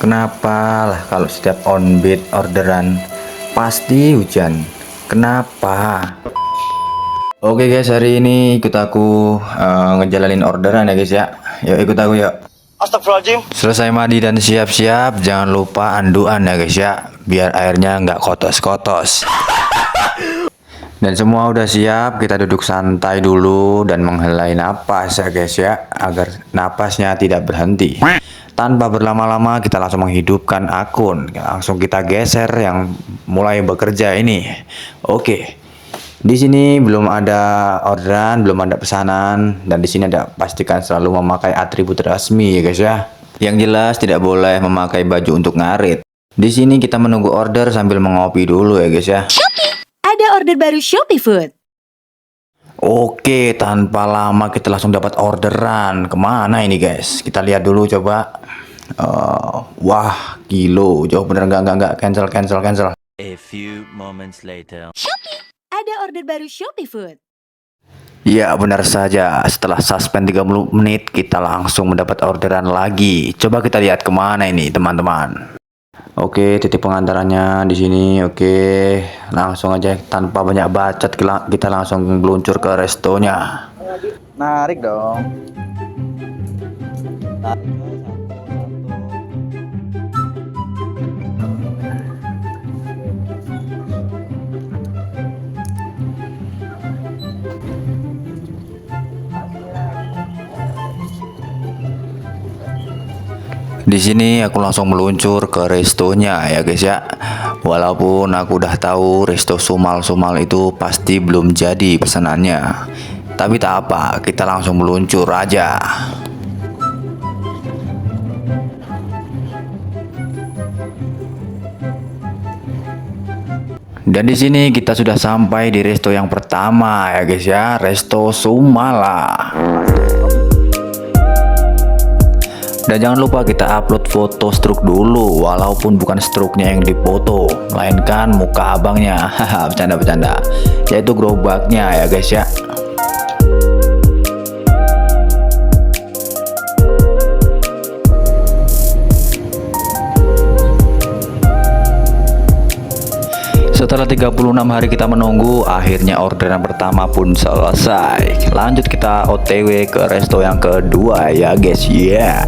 Kenapa lah kalau setiap on beat orderan pasti hujan? Kenapa? Oke guys, hari ini ikut aku ngejalanin orderan ya guys ya. Yuk ikut aku yuk. Astagfirullahaladzim. Selesai mandi dan siap-siap, jangan lupa anduan ya guys ya, biar airnya nggak kotos-kotos. Dan semua udah siap, kita duduk santai dulu dan menghela napas ya guys ya, agar napasnya tidak berhenti. Tanpa berlama-lama kita langsung menghidupkan akun, langsung kita geser yang mulai bekerja ini. Oke. Di sini belum ada orderan, belum ada pesanan, dan di sini ada pastikan selalu memakai atribut resmi ya guys ya. Yang jelas tidak boleh memakai baju untuk ngarit. Di sini kita menunggu order sambil mengopi dulu ya guys ya. Shopee, ada order baru Shopee Food. Oke, tanpa lama kita langsung dapat orderan. Kemana ini guys? Kita lihat dulu coba. Wah, kilo. Jauh bener, enggak. Cancel. A few moments later. Shopee, ada order baru Shopee Food. Ya benar saja, setelah suspend 30 menit kita langsung mendapat orderan lagi. Coba kita lihat kemana ini teman-teman. Oke, titik pengantarannya di sini. Oke, langsung aja tanpa banyak bacot kita langsung meluncur ke restonya. Narik dong. Di sini aku langsung meluncur ke restonya ya guys ya. Walaupun aku udah tahu resto Sumal-Sumal itu pasti belum jadi pesanannya, tapi tak apa, kita langsung meluncur aja. Dan di sini kita sudah sampai di resto yang pertama ya guys ya, Resto Sumala. Dan jangan lupa kita upload foto struk dulu, walaupun bukan struknya yang dipoto, melainkan muka abangnya. Haha, bercanda, yaitu gerobaknya ya guys ya. Setelah 36 hari kita menunggu, akhirnya orderan pertama pun selesai. Lanjut kita OTW ke resto yang kedua ya guys ya.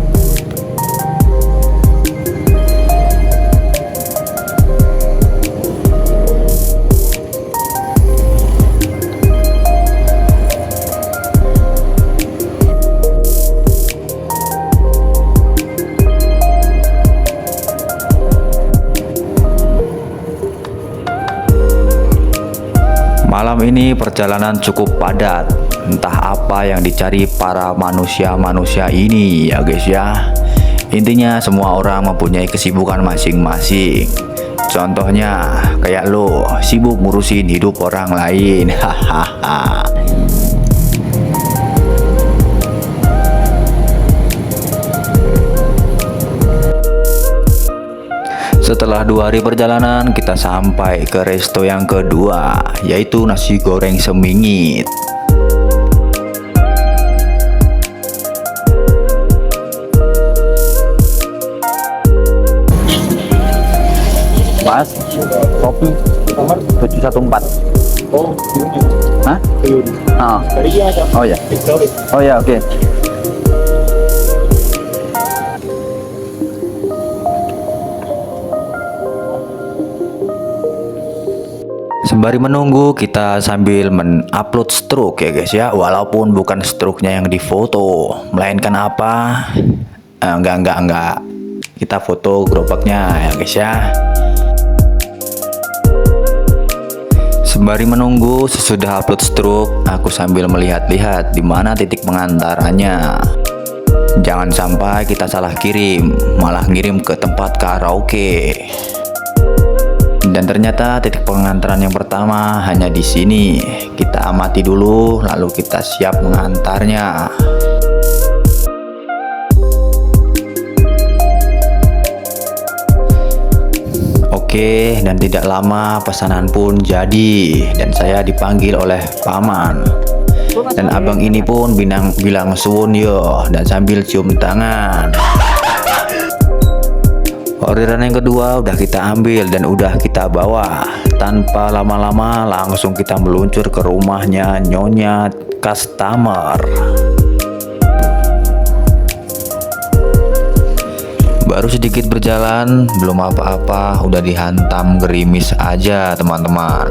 Malam ini perjalanan cukup padat. Entah apa yang dicari para manusia-manusia ini ya guys ya. Intinya semua orang mempunyai kesibukan masing-masing. Contohnya kayak lo sibuk ngurusin hidup orang lain. Hahaha. Setelah 2 hari perjalanan, kita sampai ke resto yang kedua, yaitu nasi goreng semingit. Mas, kopi nomor 714. Oh, Hah? Ah. Oh ya. Oh ya, oke. Sembari menunggu kita sambil mengupload struk ya guys ya, walaupun bukan struknya yang difoto, melainkan apa? Enggak. Kita foto gerobaknya ya guys ya. Sembari menunggu sesudah upload struk, aku sambil melihat-lihat di mana titik pengantarannya. Jangan sampai kita salah kirim, malah ngirim ke tempat karaoke. Dan ternyata titik pengantaran yang pertama hanya di sini. Kita amati dulu, lalu kita siap mengantarnya. Oke, dan tidak lama pesanan pun jadi, dan saya dipanggil oleh paman. Dan abang ini pun bilang suwun yo, dan sambil cium tangan. Orderan yang kedua udah kita ambil dan udah kita bawa. Tanpa lama-lama langsung kita meluncur ke rumahnya Nyonya customer. Baru sedikit berjalan, belum apa-apa udah dihantam gerimis aja teman-teman.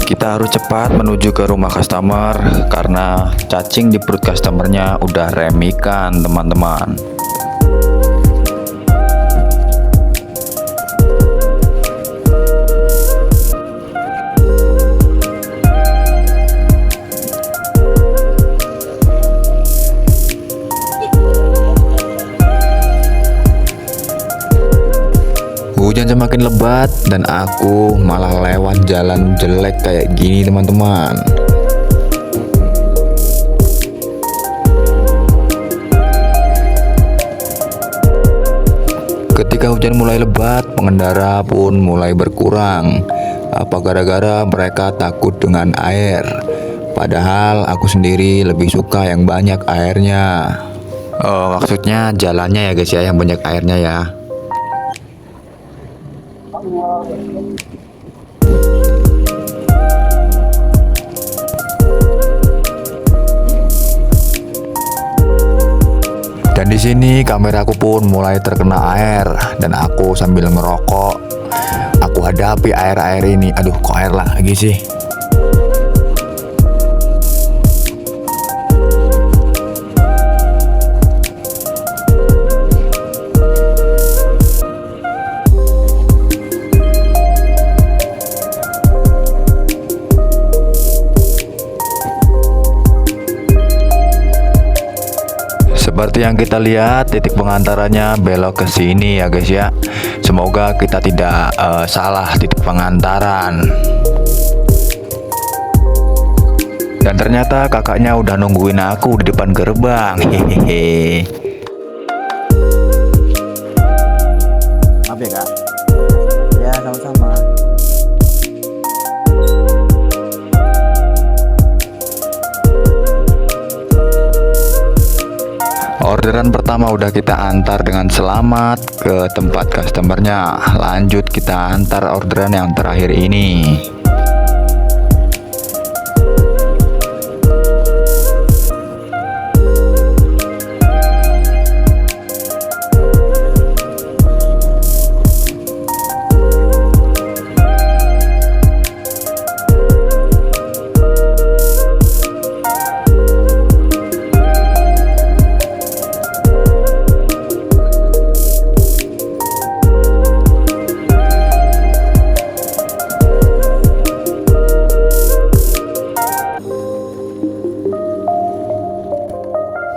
Kita harus cepat menuju ke rumah customer karena cacing di perut customernya udah remikan teman-teman. Hujan semakin lebat dan aku malah lewat jalan jelek kayak gini teman-teman. Ketika hujan mulai lebat, pengendara pun mulai berkurang. Apa gara-gara mereka takut dengan air? Padahal aku sendiri lebih suka yang banyak airnya. Oh, maksudnya jalannya ya guys ya, yang banyak airnya ya. Dan di sini kameraku pun mulai terkena air dan aku sambil ngerokok. Aku hadapi air-air ini. Aduh, kok air lagi sih? Seperti yang kita lihat, titik pengantarannya belok ke sini ya guys ya. Semoga kita tidak salah titik pengantaran. Dan ternyata kakaknya udah nungguin aku di depan gerbang. Hehehe. Maaf ya kak. Ya sama-sama. Orderan pertama udah kita antar dengan selamat ke tempat customernya. Lanjut kita antar orderan yang terakhir ini.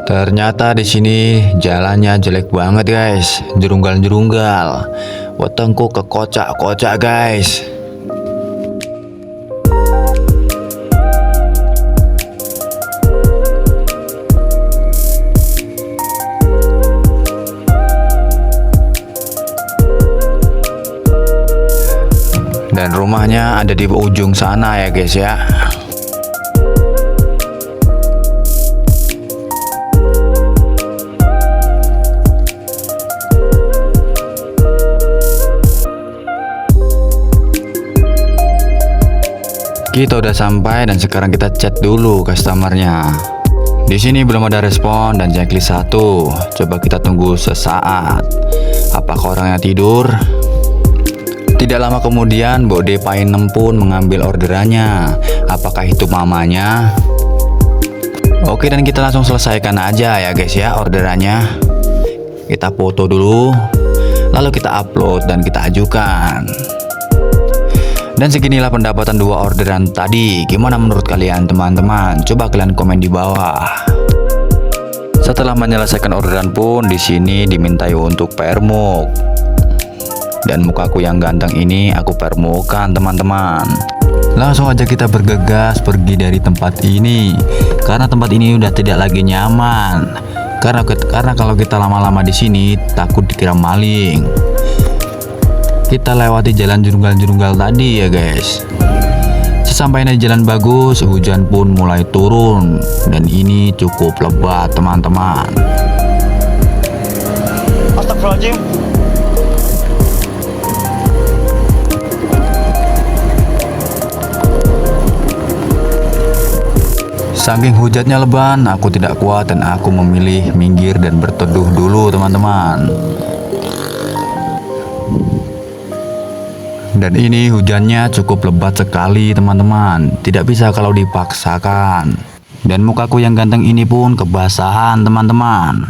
Ternyata di sini jalannya jelek banget guys, jerunggal-jerunggal, wetengku kekocak-kocak guys. Dan rumahnya ada di ujung sana ya guys ya. Kita udah sampai dan sekarang kita chat dulu customernya. Di sini belum ada respon dan checklist 1. Coba kita tunggu sesaat. Apakah orangnya tidur? Tidak lama kemudian Mbok Depainem pun mengambil orderannya. Apakah itu mamanya? Oke, dan kita langsung selesaikan aja ya guys ya orderannya. Kita foto dulu, lalu kita upload dan kita ajukan. Dan seginilah pendapatan 2 orderan tadi. Gimana menurut kalian teman-teman? Coba kalian komen di bawah. Setelah menyelesaikan orderan pun di sini dimintai untuk permuk. Dan mukaku yang ganteng ini aku permukan teman-teman. Langsung aja kita bergegas pergi dari tempat ini. Karena tempat ini udah tidak lagi nyaman. Karena kalau kita lama-lama di sini takut dikira maling. Kita lewati jalan jerunggal-jerunggal tadi ya guys. Sesampainya di jalan bagus, hujan pun mulai turun. Dan ini cukup lebat teman-teman. Astagfirullahaladzim. Saking hujannya leban, aku tidak kuat dan aku memilih minggir dan berteduh dulu teman-teman. Dan ini hujannya cukup lebat sekali teman-teman, tidak bisa kalau dipaksakan. Dan mukaku yang ganteng ini pun kebasahan teman-teman.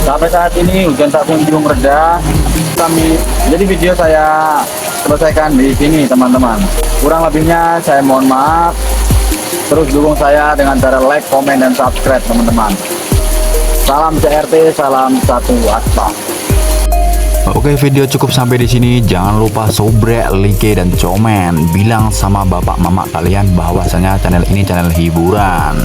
Sampai saat ini hujan tak kunjung reda. Jadi video saya selesaikan di sini teman-teman. Kurang lebihnya saya mohon maaf. Terus dukung saya dengan cara like, komen, dan subscribe teman-teman. Salam CRT, salam satu aspal. Oke, video cukup sampai di sini. Jangan lupa subrek, like, dan komen. Bilang sama bapak mama kalian bahwasanya channel ini channel hiburan.